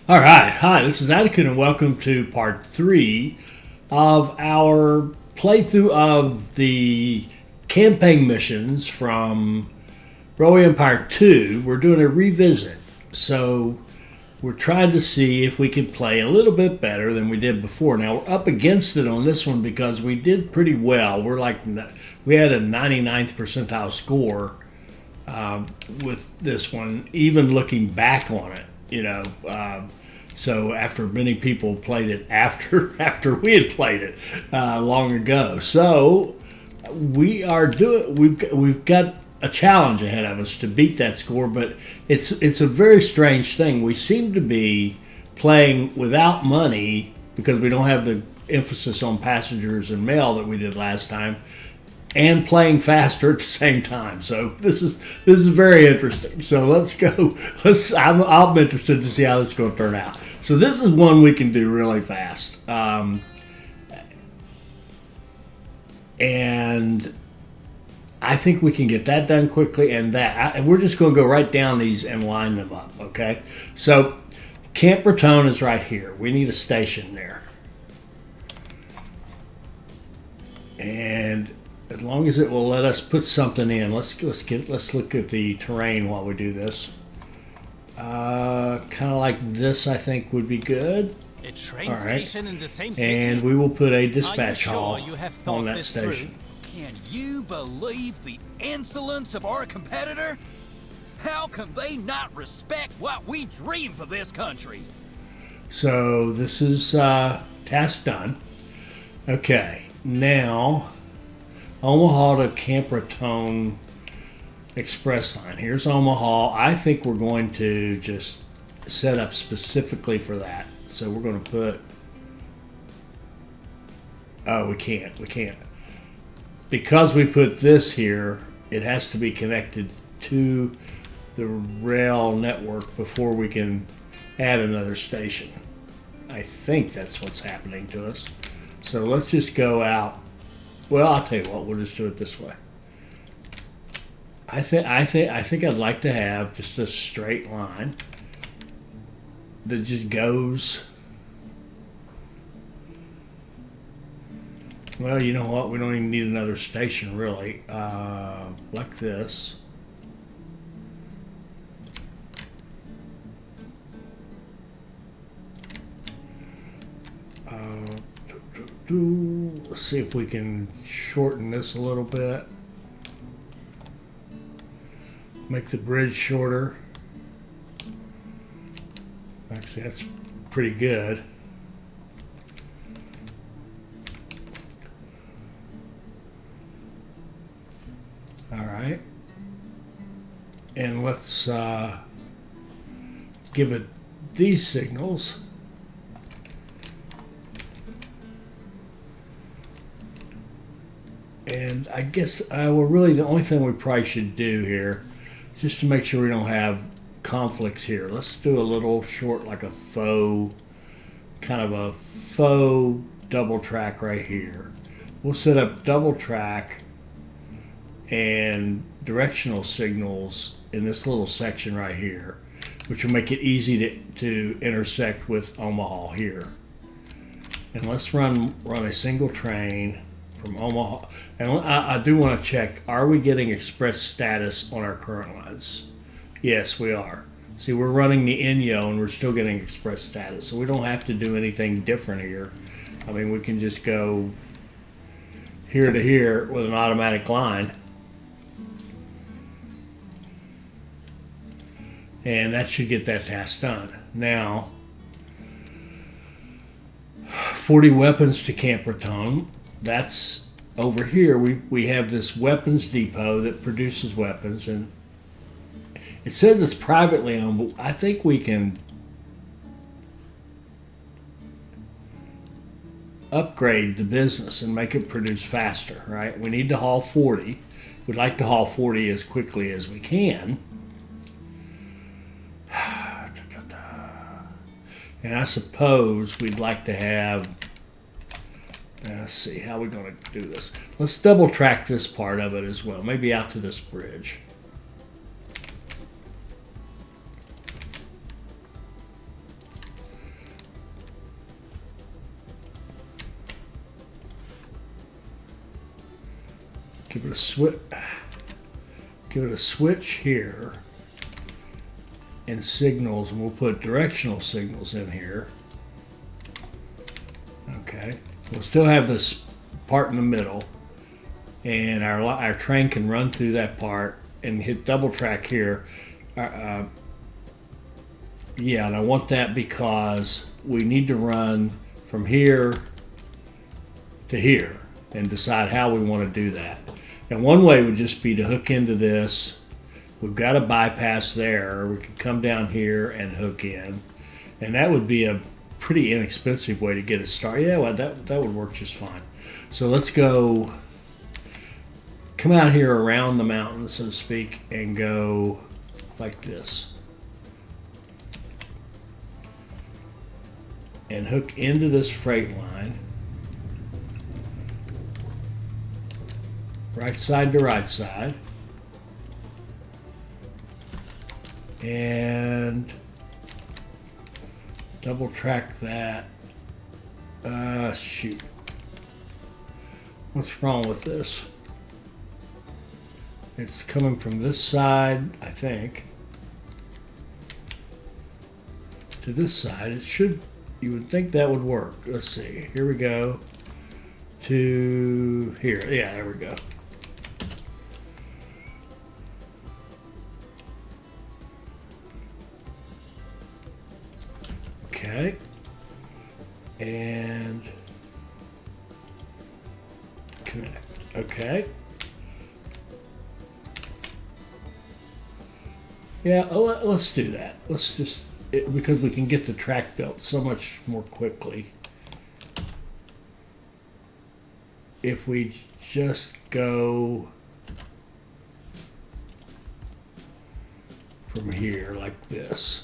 All right. Hi, this is Atticus, and welcome to part 3 of our playthrough of the campaign missions from Rogue Empire 2. We're doing a revisit. So we're trying to see if we can play a little bit better than we did before. Now, we're up against it on this one because we did pretty well. We had a 99th percentile score with this one, even looking back on it, so after many people played it after we had played it long ago, so we've got a challenge ahead of us to beat that score. But it's a very strange thing. We seem to be playing without money because we don't have the emphasis on passengers and mail that we did last time, and playing faster at the same time. So this is very interesting. So let's go. I'm interested to see how this is going to turn out. So this is one we can do really fast, and I think we can get that done quickly. And we're just going to go right down these and line them up. Okay. So Camp Raton is right here. We need a station there, and as long as it will let us put something in, let's look at the terrain while we do this. Kind of like this, I think would be good. A train station in the same city. And we will put a dispatch hall on that station. Can you believe the insolence of our competitor? How can they not respect what we dream for this country? So this is task done. Okay, now Omaha to Camp Raton Express line. Here's Omaha. I think we're going to just set up specifically for that. So we're going to put... Oh, we can't. Because we put this here, it has to be connected to the rail network before we can add another station. I think that's what's happening to us. So let's just go out. Well, I'll tell you what, we'll just do it this way. I think I'd like to have just a straight line that just goes. Well, you know what? We don't even need another station, really. Like this. Let's see if we can shorten this a little bit. Make the bridge shorter. Actually, that's pretty good. All right. And let's give it these signals. And I guess, really the only thing we probably should do here, just to make sure we don't have conflicts here. Let's do a little short, like a faux double track right here. We'll set up double track and directional signals in this little section right here, which will make it easy to intersect with Omaha here. And let's run a single train from Omaha. And I do want to check, are we getting express status on our current lines? Yes, we are. See, we're running the Inyo and we're still getting express status, so we don't have to do anything different here. I mean, we can just go here to here with an automatic line. And that should get that task done. Now, 40 weapons to Camp Raton. That's over here. We have this weapons depot that produces weapons, and it says it's privately owned, but I think we can upgrade the business and make it produce faster, right? We need to haul 40. We'd like to haul 40 as quickly as we can. And I suppose we'd like to have... Let's see, how we're going to do this. Let's double track this part of it as well. Maybe out to this bridge. Give it a switch. Give it a switch here. And signals, and we'll put directional signals in here. Okay. We'll still have this part in the middle. And our train can run through that part and hit double track here. Yeah, and I want that because we need to run from here to here and decide how we want to do that. And one way would just be to hook into this. We've got a bypass there. We could come down here and hook in. And that would be a pretty inexpensive way to get it started. Yeah, well, that would work just fine. So let's go, come out here around the mountain, so to speak, and go like this. And hook into this freight line. Right side to right side. And double track that. Shoot. What's wrong with this? It's coming from this side, I think, to this side. It should, you would think that would work. Let's see. Here we go. To here. Yeah, there we go. Okay. And connect. Okay. Yeah, let's do that. Let's just, because we can get the track built so much more quickly if we just go from here like this.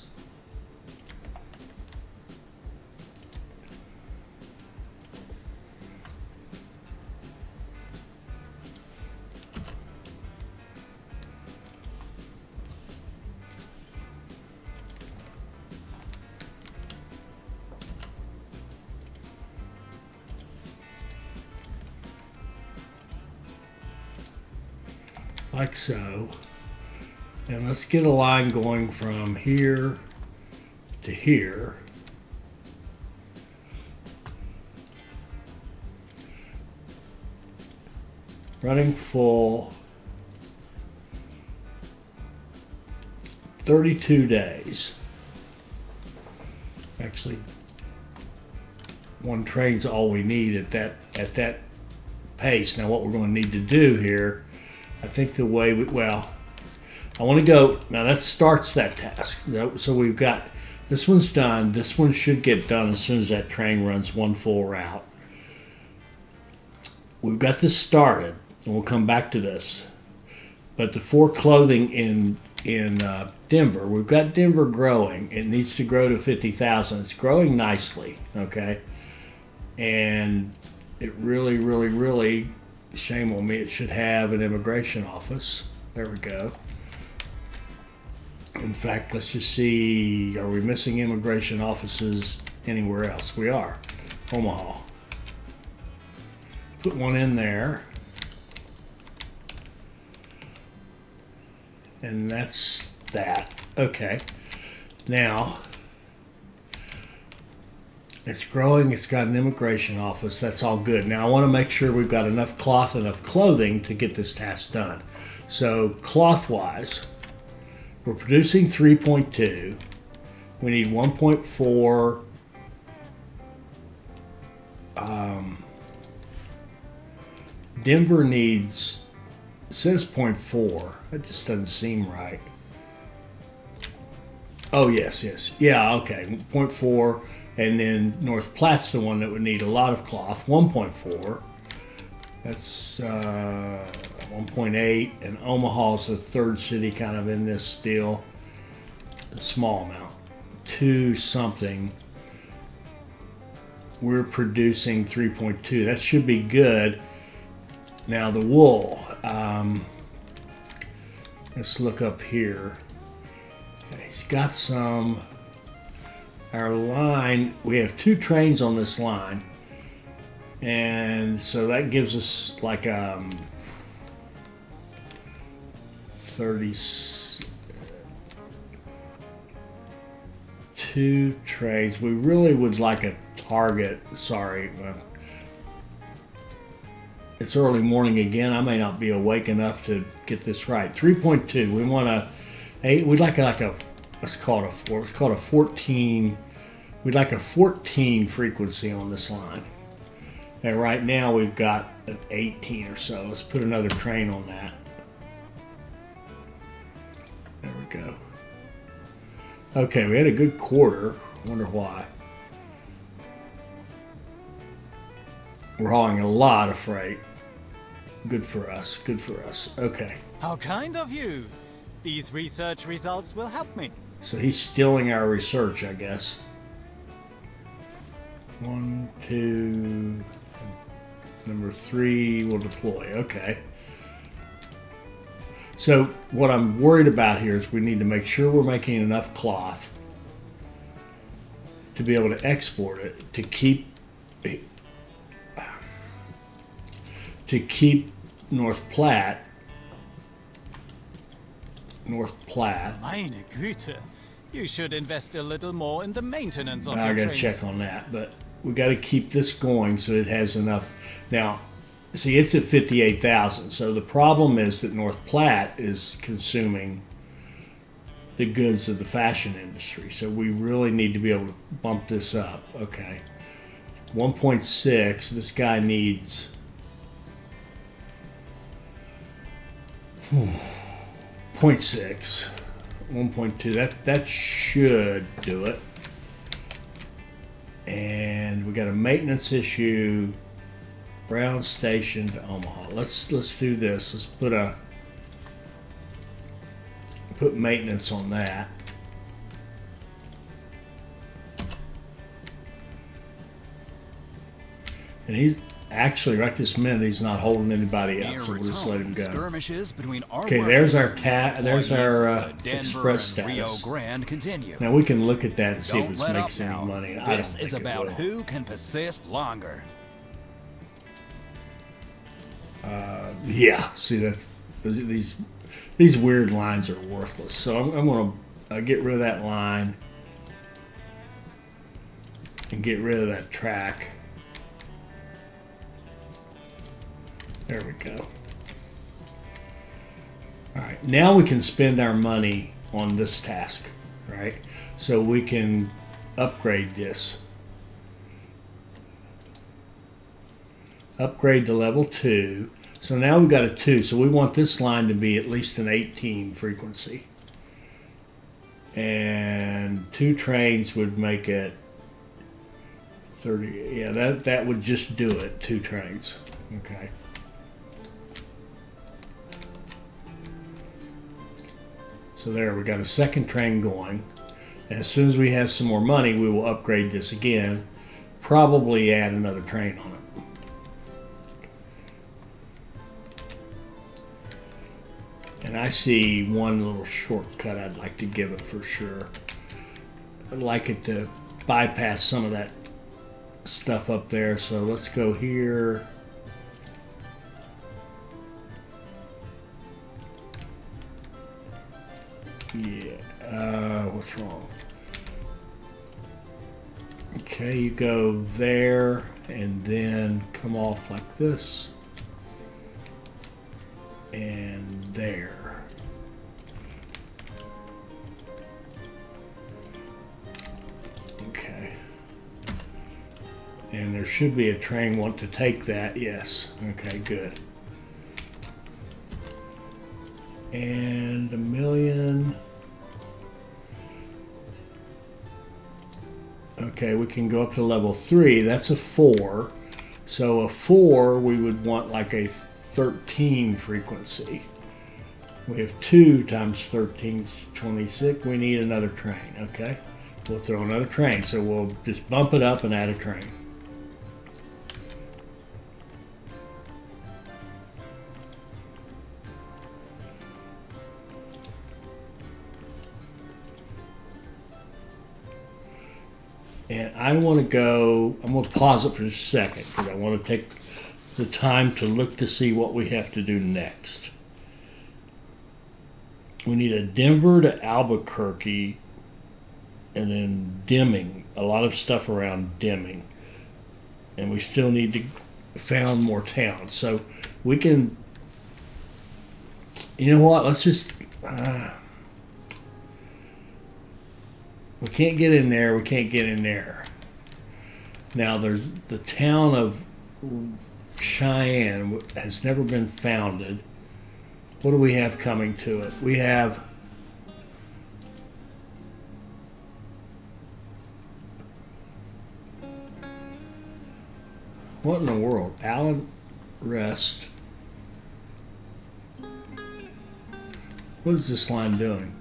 Like so. And let's get a line going from here to here. Running full 32 days. Actually, one train's all we need at that pace. Now what we're going to need to do here, I think the way I want to go, now that starts that task. So we've got, this one's done. This one should get done as soon as that train runs one full route. We've got this started, and we'll come back to this. But the for clothing in Denver, we've got Denver growing. It needs to grow to 50,000. It's growing nicely, okay? And it really, really, really, shame on me, it should have an immigration office. There we go. In fact, let's just see, are we missing immigration offices anywhere else? We are. Omaha. Put one in there. And that's that. Okay. Now, it's growing. It's got an immigration office. That's all good. Now, I want to make sure we've got enough cloth, enough clothing to get this task done. So, cloth-wise, we're producing 3.2. We need 1.4. Denver needs, it says 0.4. That just doesn't seem right. Oh, yes. Yeah, okay. 0.4. And then North Platte's the one that would need a lot of cloth, 1.4. That's 1.8. And Omaha's the third city kind of in this deal. A small amount. 2 something. We're producing 3.2. That should be good. Now the wool. Let's look up here. He's got some. Our line, we have 2 trains on this line, and so that gives us like 32 trades. We really would like a target. Sorry. It's early morning again. I may not be awake enough to get this right. 3.2. We want a, we'd like a, let's call it a 4. Let's call it a 14. We'd like a 14 frequency on this line. And right now we've got an 18 or so. Let's put another train on that. There we go. Okay, we had a good quarter. Wonder why. We're hauling a lot of freight. Good for us. Good for us. Okay. How kind of you. These research results will help me. So he's stealing our research, I guess. 1, 2. Number 3 will deploy. Okay. So what I'm worried about here is we need to make sure we're making enough cloth to be able to export it to keep North Platte. Meine Güte. You should invest a little more in the maintenance of your I got to trains. check on that, but we got to keep this going so it has enough. Now, see, it's at 58,000. So the problem is that North Platte is consuming the goods of the fashion industry. So we really need to be able to bump this up. Okay. 1.6. This guy needs 0.6. 1.2. That should do it. And we got a maintenance issue. Brown Station to Omaha. Let's do this. Let's put maintenance on that. And he's actually right this minute he's not holding anybody up, so we'll just let him go. Okay, there's our express status. Rio Grande continue. Now we can look at that and see if it makes any money. I don't This think is it about will. who can persist longer. Yeah, see that these weird lines are worthless. So I'm going to get rid of that line and get rid of that track. There we go. All right, now we can spend our money on this task, right? So we can upgrade this. Upgrade to level 2. So now we've got a 2. So we want this line to be at least an 18 frequency. And 2 trains would make it 30. Yeah, that would just do it. 2 trains. Okay. So there, we got a second train going. And as soon as we have some more money, we will upgrade this again. Probably add another train on it. And I see one little shortcut I'd like to give it for sure. I'd like it to bypass some of that stuff up there. So let's go here. Yeah, what's wrong? Okay, you go there and then come off like this. And there. Okay. And there should be a train want to take that. Yes. Okay, good. And 1,000,000. Okay, we can go up to level 3. That's a 4. So a 4, we would want like a 13 frequency. We have 2 times 13 is 26. We need another train. Okay, we'll throw another train. So we'll just bump it up and add a train. And I want to go, I'm going to pause it for just a second because I want to take the time to look to see what we have to do next. We need a Denver to Albuquerque, and then Deming. A lot of stuff around Deming, and we still need to found more towns. So we can. You know what? Let's just. We can't get in there. We can't get in there. Now there's the town of Cheyenne has never been founded. What do we have coming to it? We have what in the world? Allen Rest. What is this line doing?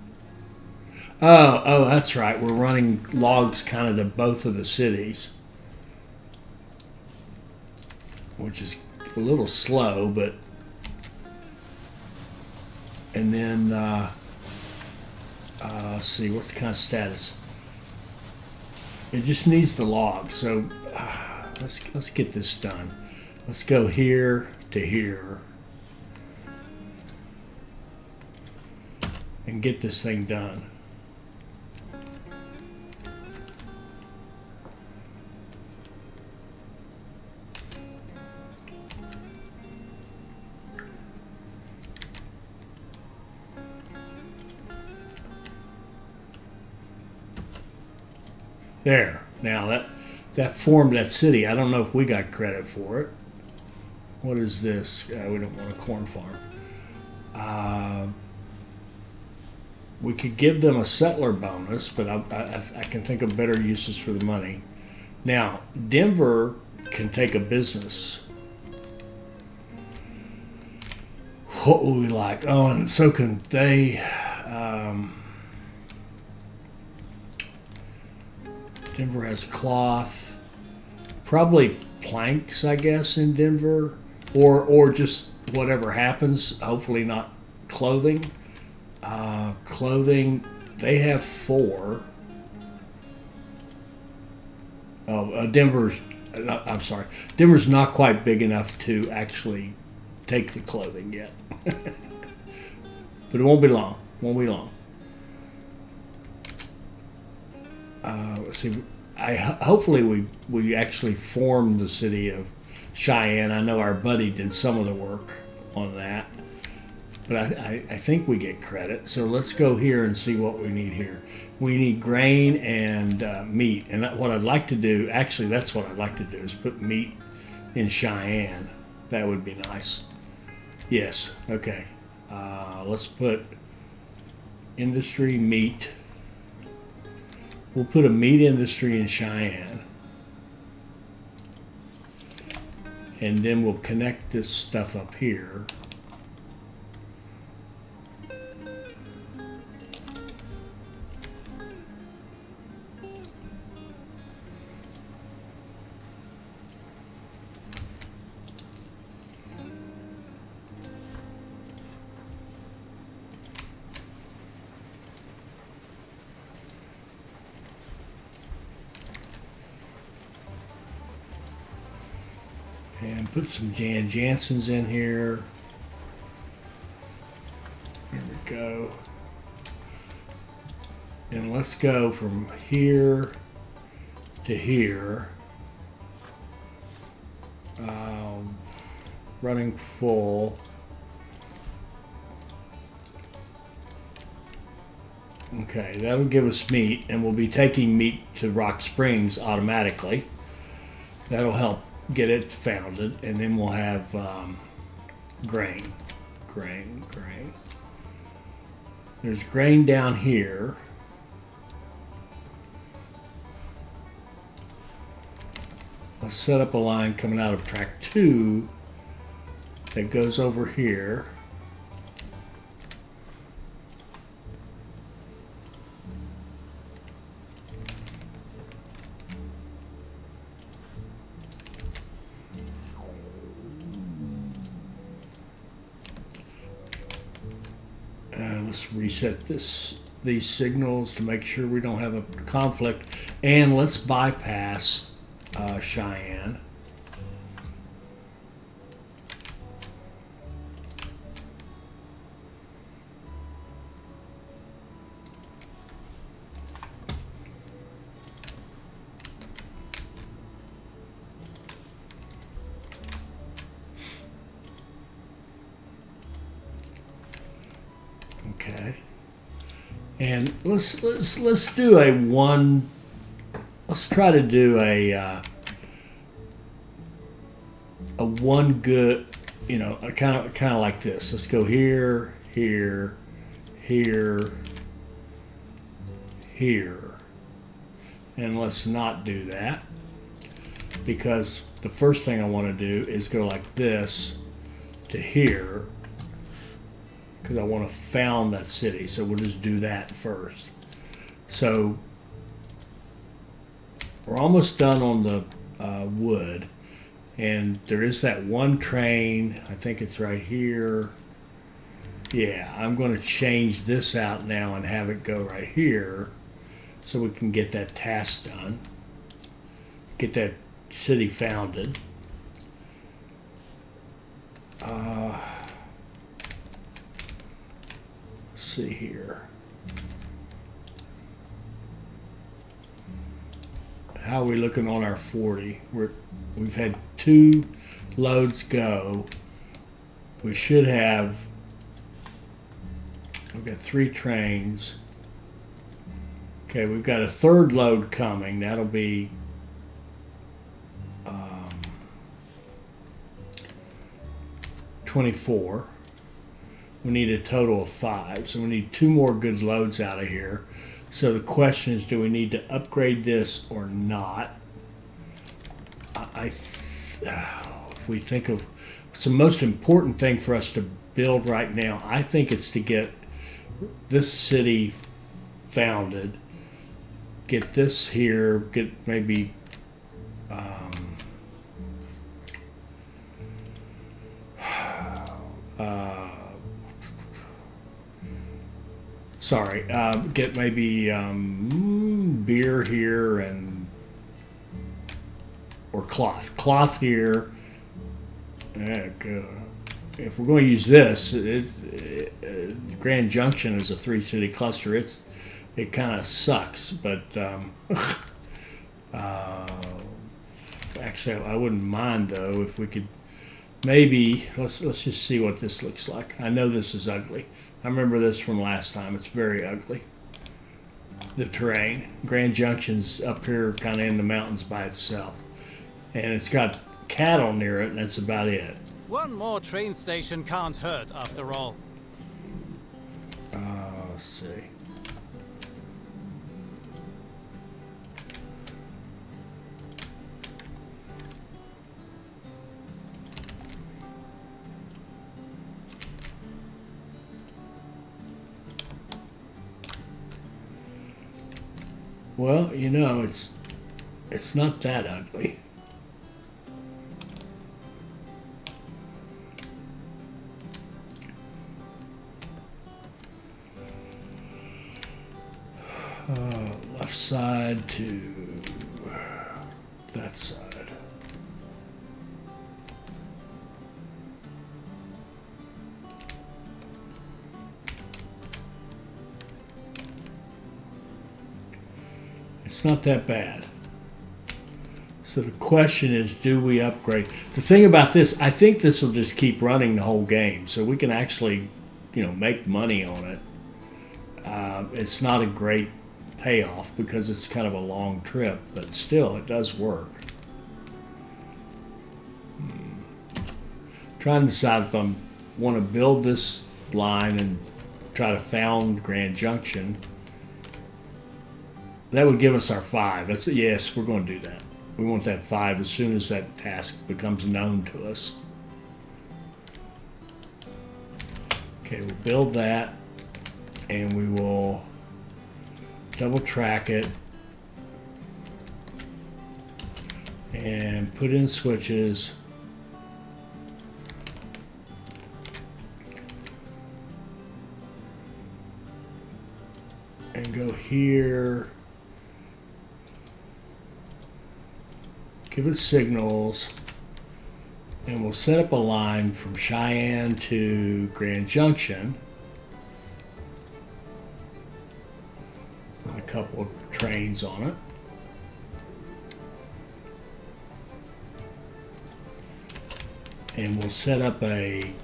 Oh, that's right. We're running logs kind of to both of the cities, which is a little slow, but. And then, let's see, what's the kind of status? It just needs the log, so let's get this done. Let's go here to here and get this thing done. There. Now that formed that city. I don't know if we got credit for it. What is this? We don't want a corn farm. We could give them a settler bonus, but I can think of better uses for the money. Now, Denver can take a business. What would we like? Oh, and so can they. Denver has cloth, probably planks, I guess, in Denver, or just whatever happens. Hopefully not clothing. Clothing, they have 4. Oh, Denver's not quite big enough to actually take the clothing yet, but it won't be long. Let's see. Hopefully we actually formed the city of Cheyenne. I know our buddy did some of the work on that, but I think we get credit. So let's go here and see what we need here. We need grain and meat. And what I'd like to do, actually, that's what I'd like to do, is put meat in Cheyenne. That would be nice. Yes. Okay. Let's put industry meat. We'll put a meat industry in Cheyenne. And then we'll connect this stuff up here. And put some Jan Jansen's in here. There we go. And let's go from here to here. Running full. Okay, that'll give us meat, and we'll be taking meat to Rock Springs automatically. That'll help get it founded, and then we'll have grain. There's grain down here. Let's set up a line coming out of track 2 that goes over here. Let's reset these signals to make sure we don't have a conflict, and let's bypass Cheyenne. And let's do a one. Let's try to do a one good, you know, a kind of like this. Let's go here, here, here, here, and let's not do that, because the first thing I want to do is go like this to here, because I want to found that city. So we'll just do that first. So we're almost done on the wood, and there is that one train. I think it's right here. Yeah, I'm going to change this out now and have it go right here so we can get that task done. Get that city founded. Let's see here. How are we looking on our 40? We've had 2 loads go. We should have. We've got 3 trains. Okay, we've got a 3rd load coming. That'll be 24. We need a total of 5, so we need 2 more good loads out of here. So the question is, do we need to upgrade this or not? If we think of what's the most important thing for us to build right now, I think it's to get this city founded, get this here, get maybe get maybe beer here and or cloth here. If we're going to use this, Grand Junction is a 3-city cluster. It kind of sucks, but actually I wouldn't mind though if we could maybe let's just see what this looks like. I know this is ugly. I remember this from last time. It's very ugly. The terrain. Grand Junction's up here kind of in the mountains by itself. And it's got cattle near it, and that's about it. One more train station can't hurt, after all. Let's see. Well, you know, it's not that ugly. Left side to that side. It's not that bad. So the question is, do we upgrade? The thing about this, I think this will just keep running the whole game, so we can actually, you know, make money on it. It's not a great payoff because it's kind of a long trip, but still, it does work. Trying to decide if I want to build this line and try to found Grand Junction. That would give us our 5. That's yes, we're going to do that. We want that 5 as soon as that task becomes known to us. Okay, we'll build that, and we will double track it and put in switches. And go here. Give it signals, and we'll set up a line from Cheyenne to Grand Junction. With a couple of trains on it. And we'll set up a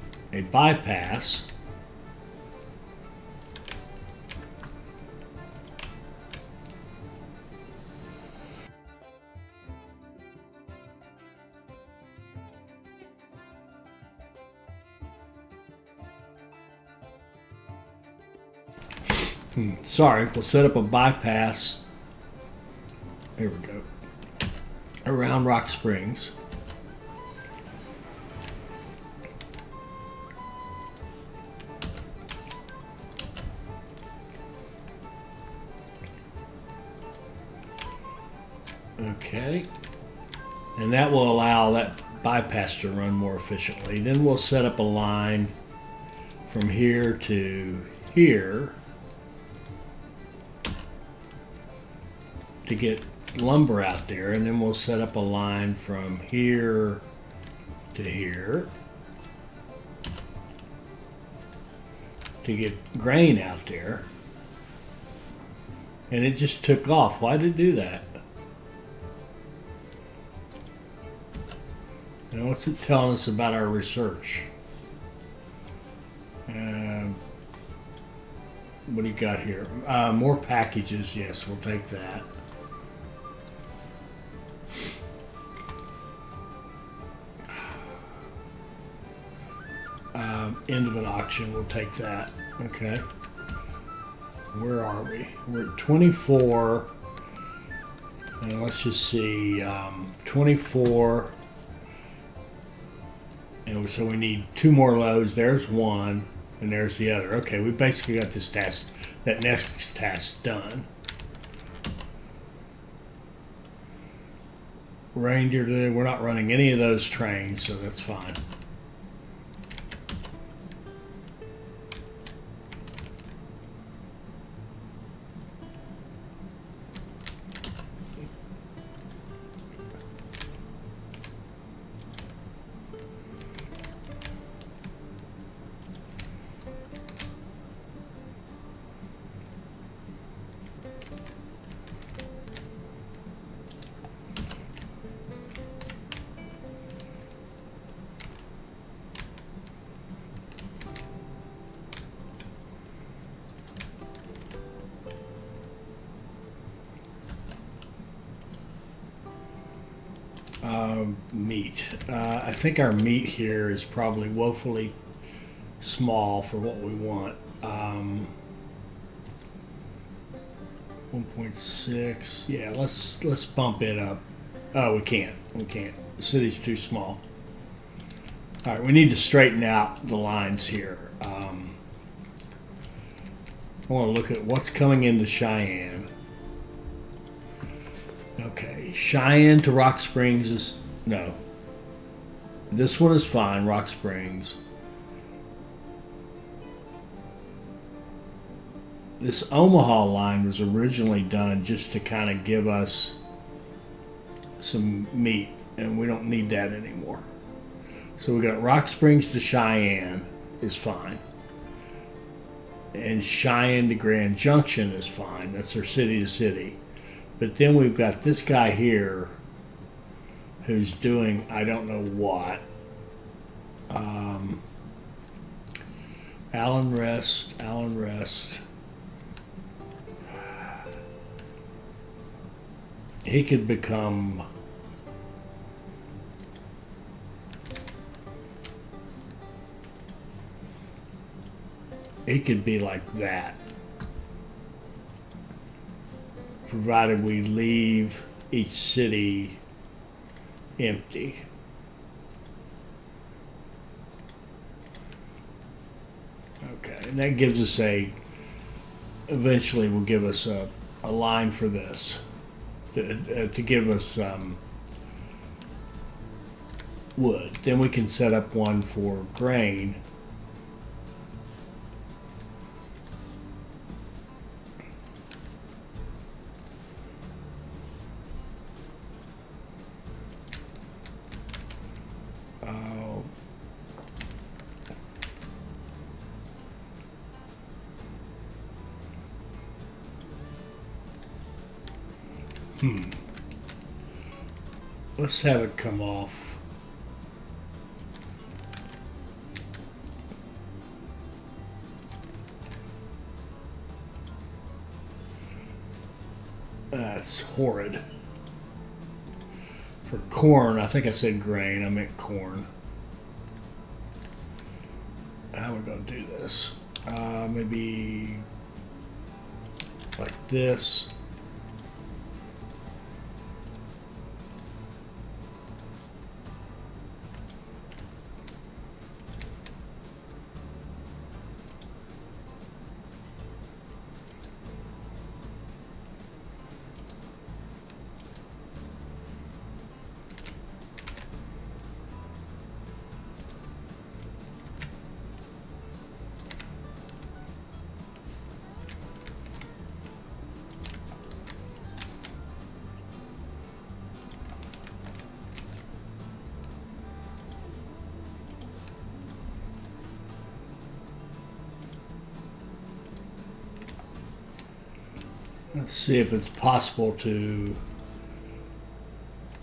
Sorry, we'll set up a bypass. Here we go. Around Rock Springs. Okay. And that will allow that bypass to run more efficiently. Then we'll set up a line from here to here to get lumber out there, and then we'll set up a line from here to here to get grain out there. And it just took off. Why did it do that? Now, what's it telling us about our research? What do you got here? More packages. Yes, we'll take that. End of an auction. We'll take that. Okay. Where are we? We're at 24. And let's just see. 24. And so we need 2 more loads. There's one, and there's the other. Okay, we basically got this task, that next task done. Reindeer today, we're not running any of those trains, so that's fine. Meat. I think our meat here is probably woefully small for what we want. 1.6. Yeah, let's bump it up. Oh, we can't. We can't. The city's too small. All right, we need to straighten out the lines here. I want to look at what's coming into Cheyenne. Okay, Cheyenne to Rock Springs is no. This one is fine, Rock Springs. This Omaha line was originally done just to kind of give us some meat, and we don't need that anymore. So we got Rock Springs to Cheyenne is fine. And Cheyenne to Grand Junction is fine. That's our city to city. But then we've got this guy here who's doing I don't know what. Allen Rest. He could become he could be like that, provided we leave each city empty. Okay, and that gives us eventually will give us a line for this, to give us wood. Then we can set up one for grain. Let's have it come off. That's horrid. For corn, I think I said grain, I meant corn. How are we going to do this? Maybe like this. Let's see if it's possible to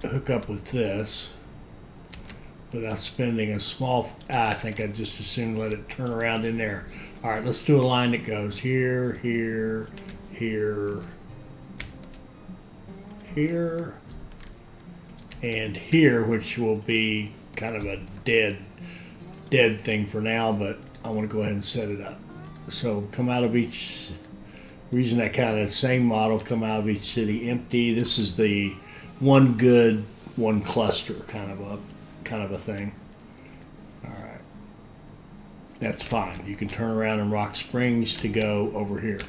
hook up with this without spending a small. I think I'd just as soon let it turn around in there. All right, let's do a line that goes here, here, here, here, and here, which will be kind of a dead thing for now, but I want to go ahead and set it up. So come out of each. Using that kind of that same model, come out of each city empty. This is the one good, one cluster kind of a thing. All right, that's fine. You can turn around in Rock Springs to go over here.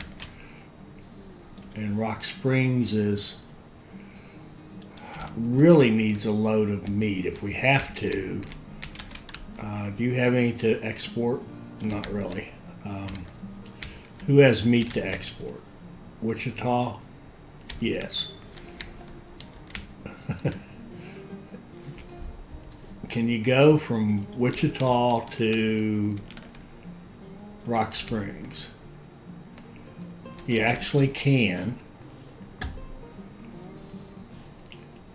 And Rock Springs really needs a load of meat if we have to. Do you have any to export? Not really. Who has meat to export? Wichita? Yes. Can you go from Wichita to Rock Springs? You actually can.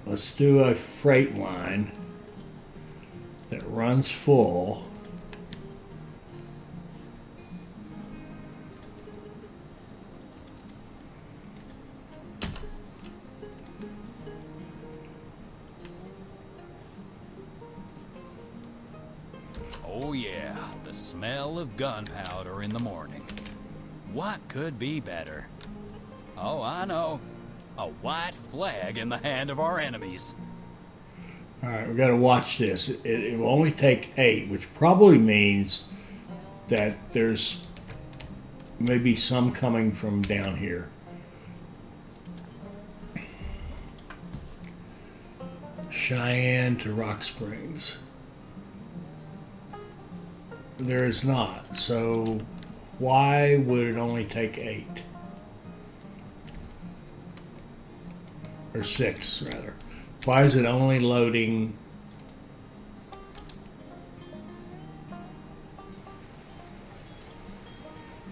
Let's do a freight line that runs full. Oh yeah, the smell of gunpowder in the morning. What could be better? Oh, I know. A white flag in the hand of our enemies. All right, we got to watch this. It will only take 8, which probably means that there's maybe some coming from down here. Cheyenne to Rock Springs. There is not. So why would it only take 8? Or 6, rather. Why is it only loading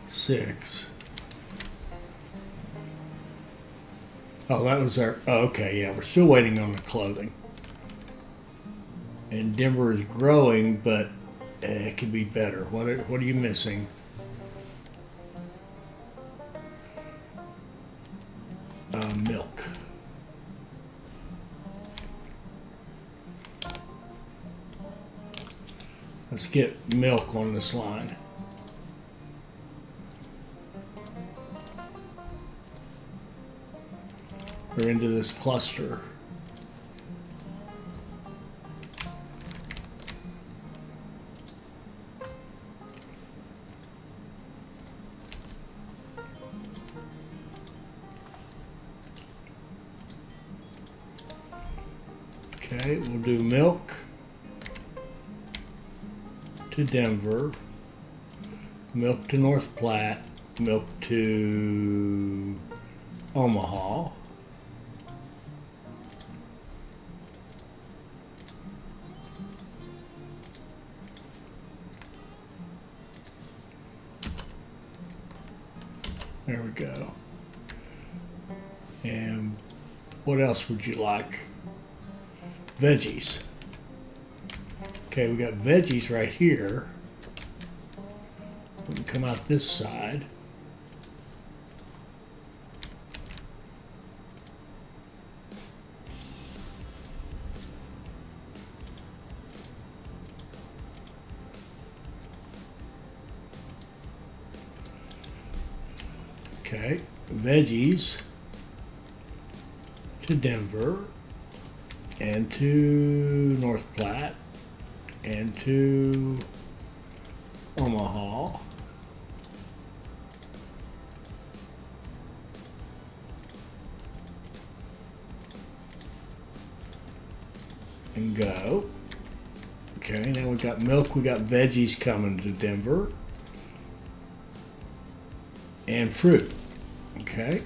6? Oh, that was our... Oh, okay, yeah, we're still waiting on the clothing. And Denver is growing, but it could be better. What are you missing? Milk. Let's get milk on this line. We're into this cluster. Okay, we'll do milk to Denver, milk to North Platte, milk to Omaha. There we go. And what else would you like? Veggies. Okay, we got veggies right here. We can come out this side. Okay, veggies to Denver and to North Platte and to Omaha. And go. Okay, now we got milk, we got veggies coming to Denver. And fruit. Okay.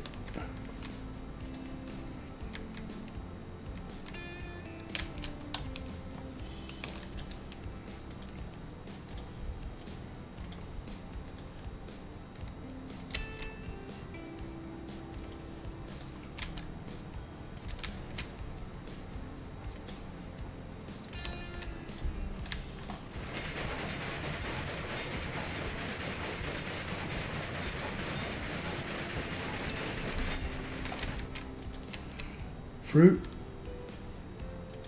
Fruit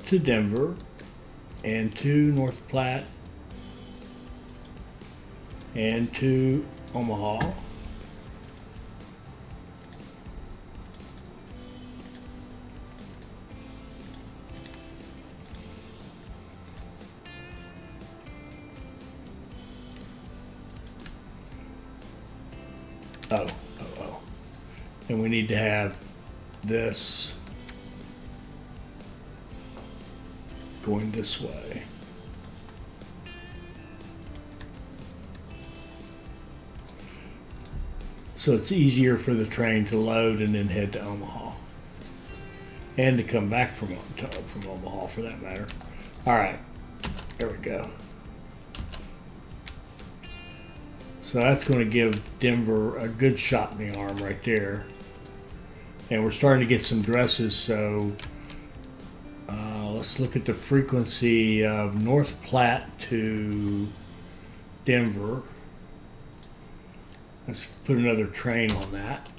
to Denver and to North Platte and to Omaha. Oh. And we need to have this going this way. So it's easier for the train to load and then head to Omaha. And to come back from Omaha for that matter. All right, there we go. So that's going to give Denver a good shot in the arm right there. And we're starting to get some dresses, so let's look at the frequency of North Platte to Denver. Let's put another train on that.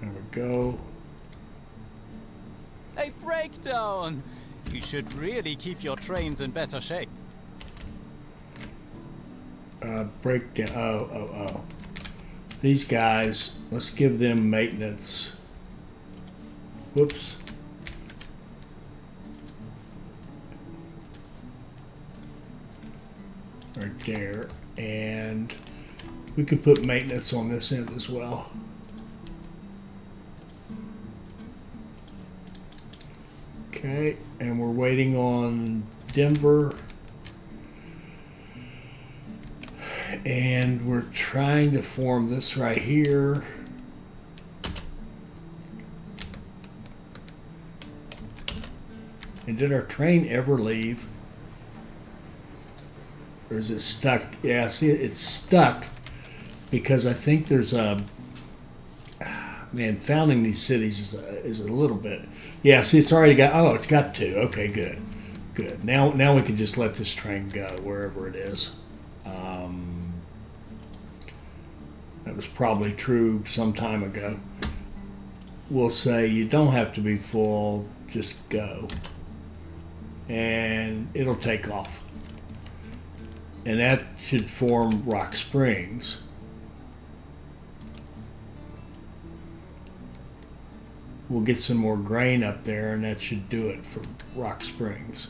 There we go. A breakdown! You should really keep your trains in better shape. Breakdown. Oh. These guys, let's give them maintenance. Whoops. Right there. And we could put maintenance on this end as well. Okay, and we're waiting on Denver. And we're trying to form this right here. And did our train ever leave? Or is it stuck? Yeah, see, it's stuck because I think there's a... Man, founding these cities is a little bit... Yeah, see, it's already got... Oh, it's got two. Okay, good. Good. Now we can just let this train go wherever it is. That was probably true some time ago. We'll say you don't have to be full, just go. And it'll take off. And that should form Rock Springs. We'll get some more grain up there, and that should do it for Rock Springs.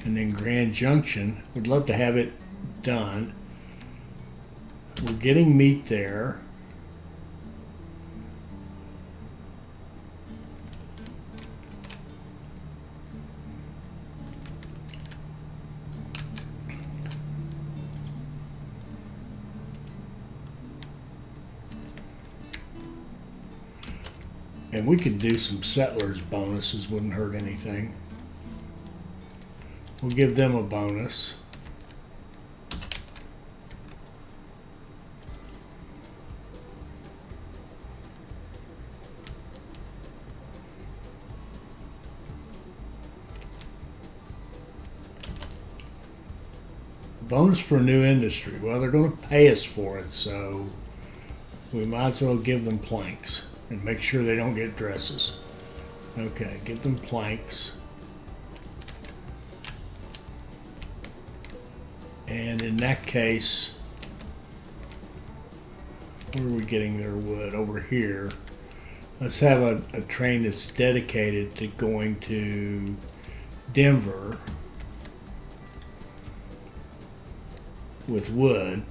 And then Grand Junction, we'd love to have it done. We're getting meat there. And we could do some settlers bonuses, wouldn't hurt anything. We'll give them a bonus. Bonus for a new industry. Well, they're going to pay us for it, so we might as well give them planks and make sure they don't get dresses. Okay, give them planks. And in that case, where are we getting their wood? Over here. Let's have a train that's dedicated to going to Denver with wood.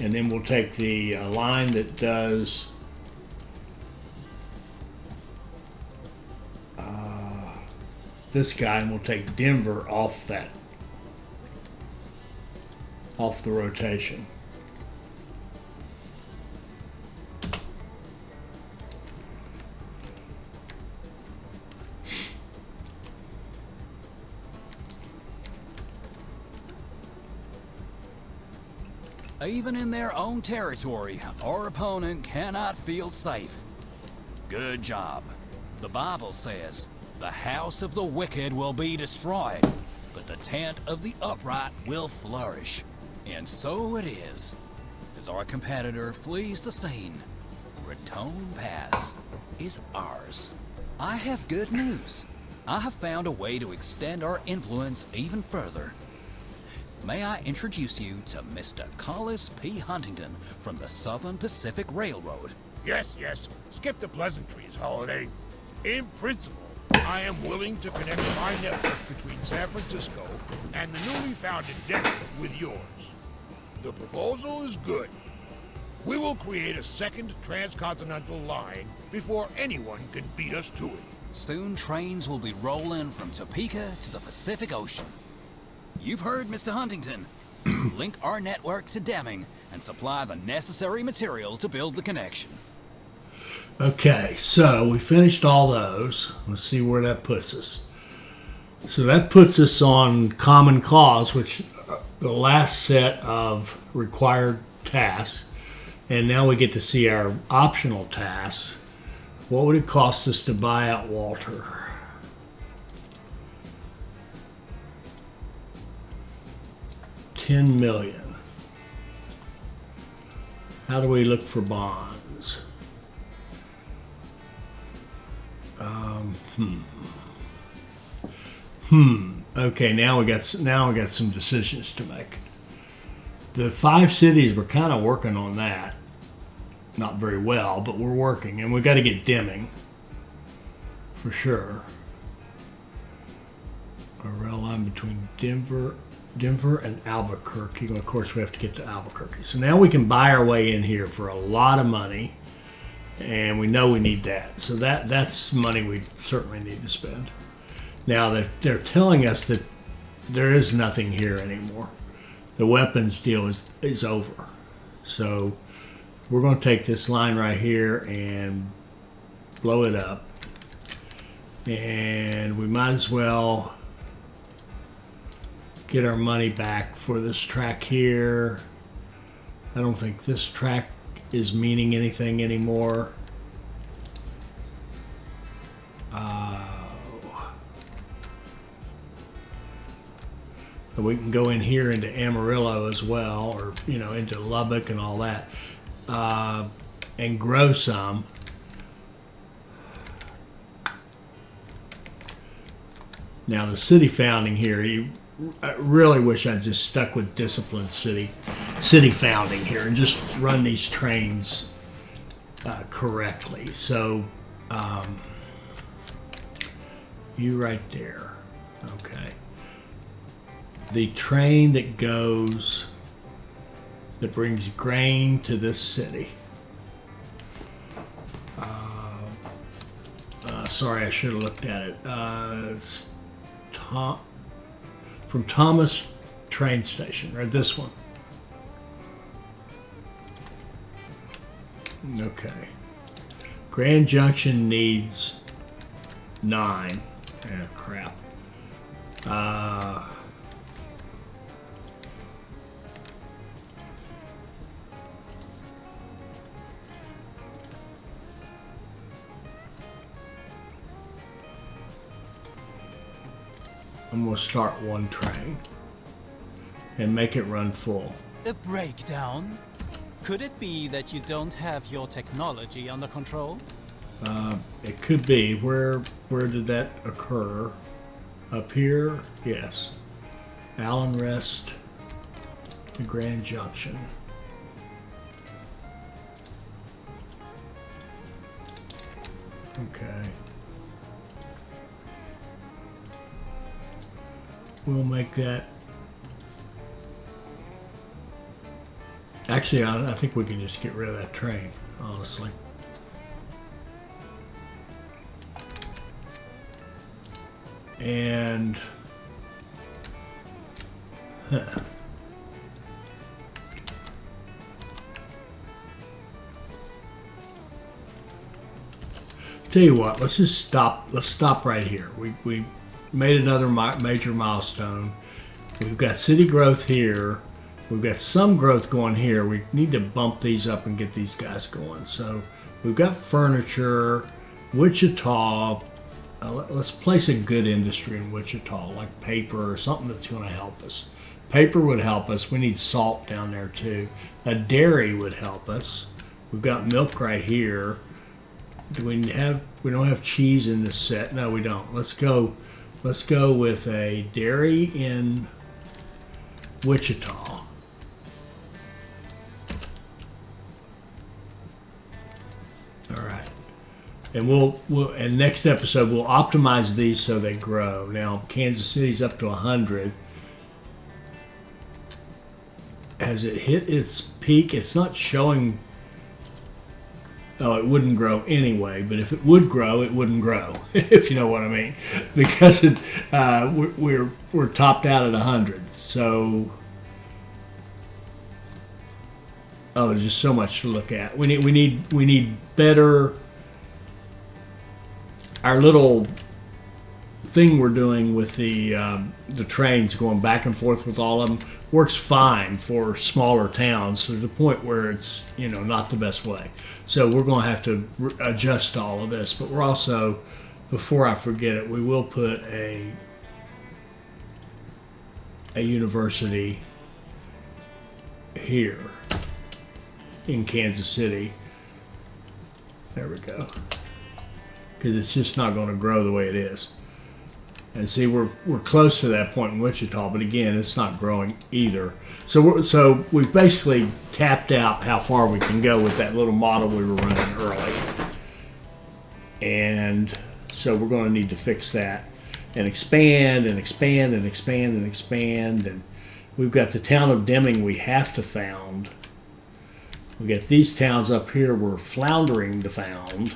And then we'll take the line that does this guy, and we'll take Denver off the rotation. Even in their own territory, our opponent cannot feel safe. Good job. The Bible says, the house of the wicked will be destroyed, but the tent of the upright will flourish. And so it is. As our competitor flees the scene, Raton Pass is ours. I have good news. I have found a way to extend our influence even further. May I introduce you to Mr. Collis P. Huntington from the Southern Pacific Railroad? Yes, yes. Skip the pleasantries, Holiday. In principle, I am willing to connect my network between San Francisco and the newly founded Denver with yours. The proposal is good. We will create a second transcontinental line before anyone can beat us to it. Soon trains will be rolling from Topeka to the Pacific Ocean. You've heard, Mr. Huntington. Link our network to Deming and supply the necessary material to build the connection. Okay, so we finished all those. Let's see where that puts us. So that puts us on Common Cause, which the last set of required tasks. And now we get to see our optional tasks. What would it cost us to buy out Walter? $10 million. How do we look for bonds? Okay, now we got some decisions to make. The 5 cities, we're kind of working on that. Not very well, but we're working, and we got to get Deming for sure. A rail line between Denver and Albuquerque. Well, of course, we have to get to Albuquerque. So now we can buy our way in here for a lot of money, and we know we need that. So that's money we certainly need to spend. Now they're telling us that there is nothing here anymore. The weapons deal is over. So we're going to take this line right here and blow it up. And we might as well get our money back for this track here. I don't think this track is meaning anything anymore. We can go in here into Amarillo as well, or into Lubbock and all that, and grow some. Now the city founding here, I really wish I'd just stuck with disciplined city founding here and just run these trains correctly. So you right there, okay. The train that brings grain to this city. Sorry, I should have looked at it. It's from Thomas train station, right? This one. Okay. Grand Junction needs 9. Ah, crap. I'm going to start one train and make it run full. A breakdown? Could it be that you don't have your technology under control? It could be. Where did that occur? Up here? Yes. Allen Rest to Grand Junction. Okay. We'll make that. Actually, I think we can just get rid of that train, honestly. And tell you what, let's just stop. Let's stop right here. We made another major milestone. We've got city growth here. We've got some growth going here. We need to bump these up and get these guys going. So we've got furniture, Wichita. Let's place a good industry in Wichita, like paper or something that's going to help us. Paper would help us. We need salt down there too. A dairy would help us. We've got milk right here. Do we have? We don't have cheese in this set. No, we don't. Let's go with a dairy in Wichita. All right. And we'll and next episode we'll optimize these so they grow. Now Kansas City's up to 100. Has it hit its peak? It's not showing. Oh, it wouldn't grow anyway. But if it would grow, it wouldn't grow. If you know what I mean, because we're topped out at 100. So there's just so much to look at. We need better. Our little thing we're doing with the trains going back and forth with all of them works fine for smaller towns to the point where it's not the best way. So we're going to have to adjust all of this. But we're also, before I forget it, we will put a university here in Kansas City. There we go. Because it's just not going to grow the way it is. And see, we're close to that point in Wichita, but again, it's not growing either. So we've basically tapped out how far we can go with that little model we were running early. And so we're going to need to fix that and expand and expand and expand and expand. And we've got the town of Deming we have to found. We got these towns up here we're floundering to found.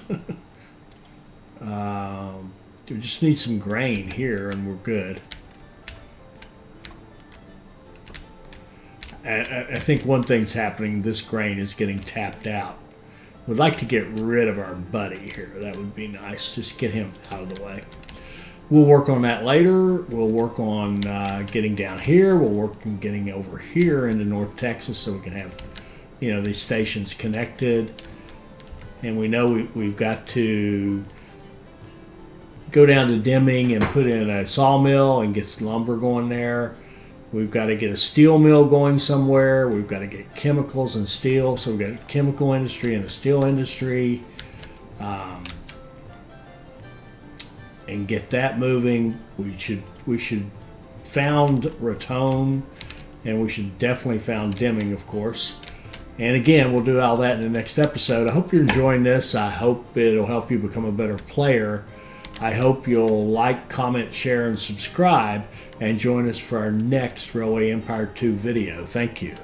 We just need some grain here and we're good. I think one thing's happening, this grain is getting tapped out. We'd like to get rid of our buddy here. That would be nice. Just get him out of the way. We'll work on that later. We'll work on getting down here. We'll work on getting over here into North Texas so we can have these stations connected. And we know we've got to go down to Deming and put in a sawmill and get some lumber going there. We've got to get a steel mill going somewhere. We've got to get chemicals and steel. So we've got a chemical industry and a steel industry. And get that moving. We should found Raton, and we should definitely found Deming, of course. And again, we'll do all that in the next episode. I hope you're enjoying this. I hope it'll help you become a better player. I hope you'll like, comment, share, and subscribe, and join us for our next Railway Empire 2 video. Thank you.